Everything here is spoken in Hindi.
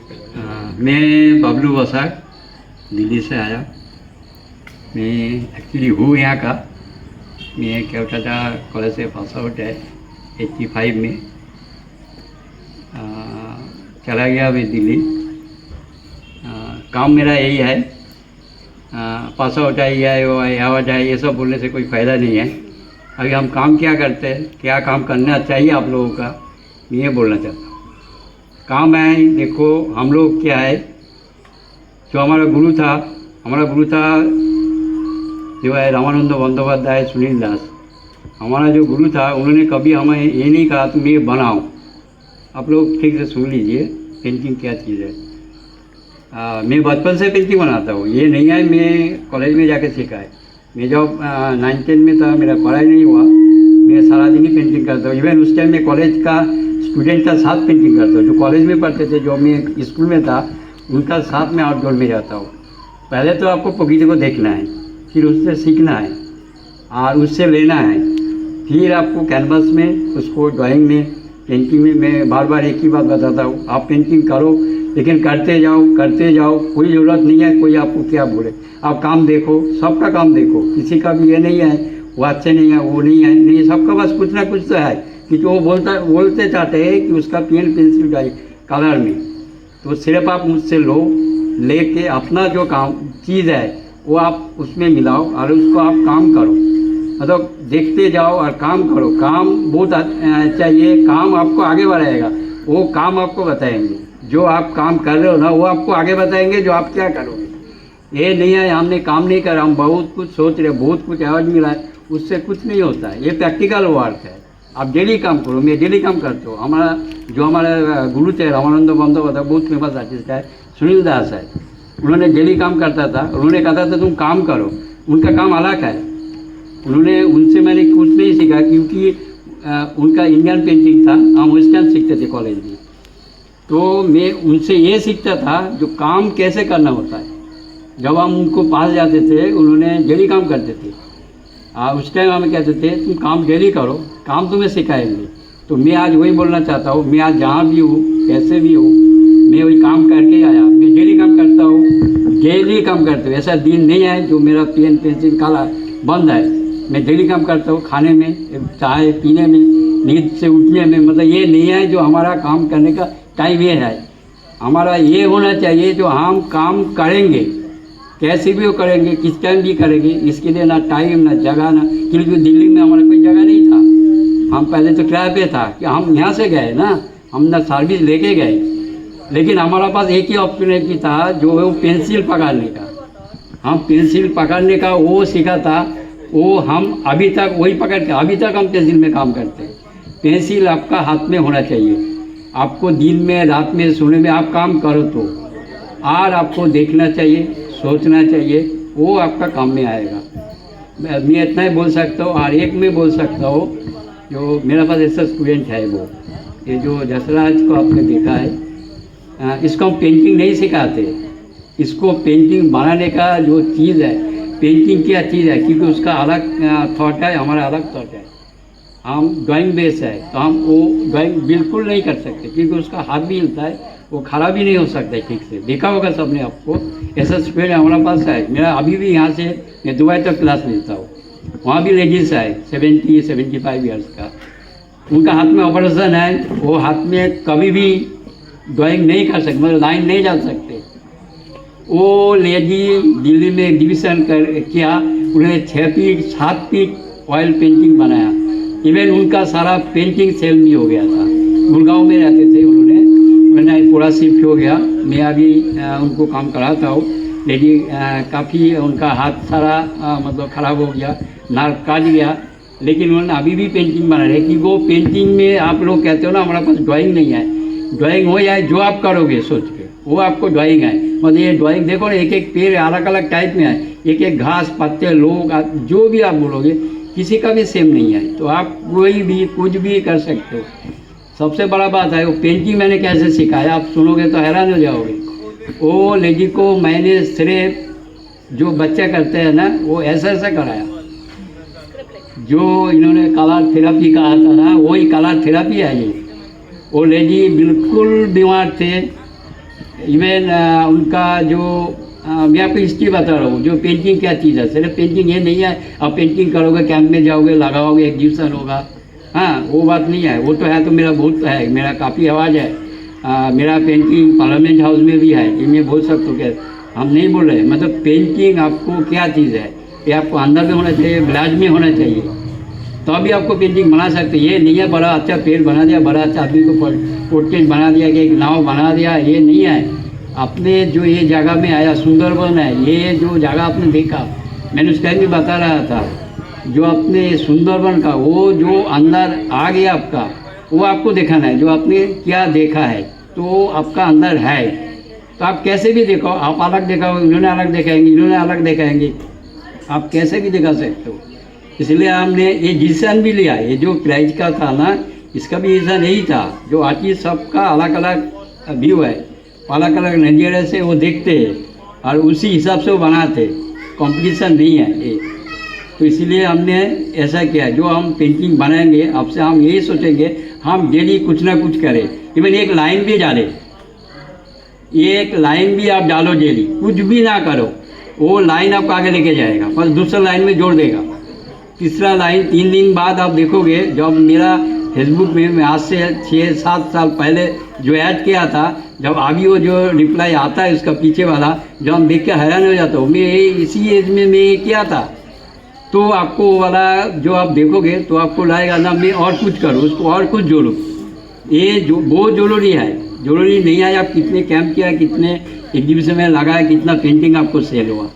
मैं बबलू वसाक दिल्ली से आया। मैं एक्चुअली हूँ यहाँ का। मैं कैलकाटा कॉलेज से पास आउट है 85 में। चला गया मैं दिल्ली। काम मेरा यही है, पास आउट है, ये है, वो है, आवाज है, ये सब बोलने से कोई फ़ायदा नहीं है। अभी हम काम क्या करते हैं, क्या काम करना चाहिए आप लोगों का, मैं ये बोलना चाहता हूँ। काम है, देखो हम लोग क्या है, जो हमारा गुरु था जो है रामानंद बंदोपाध्याय सुनील दास, हमारा जो गुरु था, उन्होंने कभी हमें ये नहीं कहा तुम ये बनाओ। आप लोग ठीक से सुन लीजिए पेंटिंग क्या चीज़ है। मैं बचपन से पेंटिंग बनाता हूँ, ये नहीं है मैं कॉलेज में जाके सीखा है। मैं जब 9-10 में था, मेरा पढ़ाई नहीं हुआ, मैं सारा दिन ही पेंटिंग करता हूँ। इवन उस टाइम मैं कॉलेज का स्टूडेंट का साथ पेंटिंग करता हूँ। जो कॉलेज में पढ़ते थे, जो मैं स्कूल में था, उनका साथ में आउटडोर में जाता हूँ। पहले तो आपको बगीचे को देखना है, फिर उससे सीखना है और उससे लेना है, फिर आपको कैनवास में, उसको ड्राइंग में, पेंटिंग में। मैं बार बार एक ही बात बताता हूँ, आप पेंटिंग करो लेकिन करते जाओ। कोई ज़रूरत नहीं है कोई आपको क्या बोले। आप काम देखो, सबका काम देखो, किसी का भी ये नहीं है वो अच्छे नहीं है, वो नहीं है, नहीं, सबका बस कुछ ना कुछ तो है कि जो बोलते चाहते हैं कि उसका पेन पेंसिल ड्राइंग कलर में। तो सिर्फ आप मुझसे लो, लेके अपना जो काम चीज़ है वो आप उसमें मिलाओ और उसको आप काम करो। मतलब देखते जाओ और काम करो। काम बहुत चाहिए, काम आपको आगे बढ़ाएगा। वो काम आपको बताएंगे, जो आप काम कर रहे हो ना, वो आपको आगे बताएंगे जो आप क्या करोगे। ये नहीं है हमने काम नहीं करा, हम बहुत कुछ सोच रहे, बहुत कुछ आवाज़ मिला है, उससे कुछ नहीं होता है। ये प्रैक्टिकल वर्क है, आप डेली काम करो। मैं डेली काम करता हूँ। हमारा गुरु थे रामानंद बंदोपाध्याय, बहुत फेमस आर्टिस्ट है, सुनील दास है, उन्होंने डेली काम करता था। उन्होंने कहा था तुम काम करो, उनका काम अलग है। उनसे मैंने कुछ नहीं सीखा, क्योंकि उनका इंडियन पेंटिंग था, हम वेस्टर्न सीखते थे कॉलेज में। तो मैं उनसे ये सीखता था जो काम कैसे करना होता है। जब हम उनको पास जाते थे, उन्होंने डेली काम करते थे। उस टाइम हमें कहते थे तुम काम डेली करो, काम तुम्हें सिखाएंगे। तो मैं आज वही बोलना चाहता हूँ, मैं आज जहाँ भी हूँ, कैसे भी हूँ, मैं वही काम करके आया। मैं डेली काम करता हूँ, डेली काम करता हूँ। ऐसा दिन नहीं है जो मेरा पेन पेंसिल काला बंद है। मैं डेली काम करता हूँ, खाने में, चाय पीने में, नींद से उठने में। मतलब ये नहीं है जो हमारा काम करने का टाइम ये है। हमारा ये होना चाहिए जो हम काम करेंगे, कैसे भी वो करेंगे, किस टाइम भी करेंगे। इसके लिए ना टाइम ना जगह ना, क्योंकि दिल्ली में हमारा कोई जगह नहीं था। हम पहले तो किराए पे था कि हम यहाँ से गए ना, हम ना सर्विस लेके गए, लेकिन हमारा पास एक ही ऑप्शनिटी था जो है वो पेंसिल पकड़ने का। हम पेंसिल पकड़ने का वो सीखा था, वो हम अभी तक वही पकड़ के, अभी तक हम पेंसिल में काम करते हैं। पेंसिल आपका हाथ में होना चाहिए। आपको दिन में, रात में, सोने में आप काम करो तो, और आपको देखना चाहिए, सोचना चाहिए, वो आपका काम में आएगा। मैं इतना ही बोल सकता हूँ। और एक में बोल सकता हूँ, जो मेरा पास ऐसा स्टूडेंट है, वो ये जो जसराज को आपने देखा है, इसको हम पेंटिंग नहीं सिखाते। इसको पेंटिंग बनाने का जो चीज़ है, पेंटिंग क्या चीज़ है, क्योंकि उसका अलग थॉट है, हमारा अलग थॉट है। हम ड्राइंग बेस है, तो हम वो ड्राइंग बिल्कुल नहीं कर सकते, क्योंकि उसका हाथ भी हिलता है, वो खड़ा भी नहीं हो सकता है ठीक से। देखा होगा सबने आपको, ऐसा स्टूडेंट हमारे पास है। मेरा अभी भी यहाँ से मैं दुबई तक क्लास लेता हूँ, वहाँ भी लेडीज है 70-75 ईयर्स का। उनका हाथ में ऑपरेशन है, वो हाथ में कभी भी ड्राइंग नहीं कर सकते, मतलब लाइन नहीं डाल सकते। वो लेडी दिल्ली में एग्जीबिशन किया, उन्होंने 6 फीट 7 फीट ऑयल पेंटिंग बनाया। इवन उनका सारा पेंटिंग सेल में हो गया था। गुड़गांव में रहते थे, उन्होंने पूरा शिफ्ट हो गया। मैं अभी उनको काम कराता हूँ। लेडी काफ़ी उनका हाथ सारा मतलब ख़राब हो गया, नाक काट गया, लेकिन उन्होंने अभी भी पेंटिंग बना रहे। कि वो पेंटिंग में आप लोग कहते हो ना हमारे पास ड्राइंग नहीं है, ड्राइंग हो जाए जो आप करोगे सोच के, वो आपको ड्राइंग है। मतलब ये ड्राइंग देखो ना, एक एक पेड़ अलग अलग टाइप में है, एक एक घास पत्ते लोग जो भी आप बोलोगे, किसी का भी सेम नहीं है। तो आप कोई भी कुछ भी कर सकते हो। सबसे बड़ा बात है वो पेंटिंग मैंने कैसे सिखाया, आप सुनोगे तो हैरान हो जाओगे। वो लेडी को मैंने सिर्फ जो बच्चे करते हैं ना, वो ऐसा ऐसा कराया। जो इन्होंने कलर थेरेपी कहा था ना, वही कलर थेरेपी है ये। वो लेडी बिल्कुल बीमार थे, इवन उनका जो मैं आपको हिस्ट्री बता रहा हूँ, जो पेंटिंग क्या चीज़ है। सिर्फ पेंटिंग ये नहीं है आप पेंटिंग करोगे, कैंप में जाओगे, लगाओगे, एग्जीबिशन होगा, हाँ वो बात नहीं है। वो तो है, तो मेरा बहुत है, मेरा काफ़ी आवाज़ है। मेरा पेंटिंग पार्लियामेंट हाउस में भी है, ये मैं बोल सकता हूँ। क्या हम नहीं बोल रहे, मतलब पेंटिंग आपको क्या चीज़ है, ये आपको अंदर में होना चाहिए, ब्लाज में होना चाहिए, तो अभी आपको पेंटिंग बना सकते। ये नहीं है बड़ा अच्छा पेड़ बना दिया, बड़ा अच्छा आदमी को पोर्ट्रेट बना दिया, कि एक नाव बना दिया, ये नहीं है। आपने जो ये जगह में आया, सुंदरबन है, ये जो जगह आपने देखा, मैंने उस टाइम भी बता रहा था, जो आपने सुंदरबन का वो जो अंदर आ गया आपका, वो आपको दिखाना है, जो आपने क्या देखा है तो आपका अंदर है। तो आप कैसे भी देखो, आप अलग दिखाओ, इन्होंने अलग दिखाएंगे, इन्होंने अलग दिखाएंगे, आप कैसे भी दिखा सकते हो। इसलिए हमने ये डिसीजन भी लिया। ये जो प्राइज का था ना, इसका भी डिसीजन यही था, जो आर्टिस्ट सबका अलग अलग व्यू है, अलग अलग नज़रिए से वो देखते हैं और उसी हिसाब से वो बनाते, कंपटीशन नहीं है ये। तो इसीलिए हमने ऐसा किया, जो हम पेंटिंग बनाएंगे आपसे हम यही सोचेंगे हम डेली कुछ ना कुछ करें। इवन एक लाइन भी डालें, एक लाइन भी आप डालो डेली, कुछ भी ना करो, वो लाइन आपको आगे लेके जाएगा, बस दूसरा लाइन में जोड़ देगा, तीसरा लाइन। 3 दिन बाद आप देखोगे, जब मेरा फेसबुक में मैं आज से 6-7 साल पहले जो ऐड किया था, जब अभी वो जो रिप्लाई आता है उसका पीछे वाला, जब हम देख के हैरान हो जाता हूँ, मैं इसी एज में मैं ये किया था। तो आपको वो वाला जो आप देखोगे तो आपको लगेगा ना मैं और कुछ करूँ, उसको और कुछ जोड़ूँ। ये जो बहुत ज़रूरी है, ज़रूरी नहीं है आप कितने कैंप किया, कितने एग्जीबिशन में लगाया, कितना पेंटिंग आपको सेल हुआ।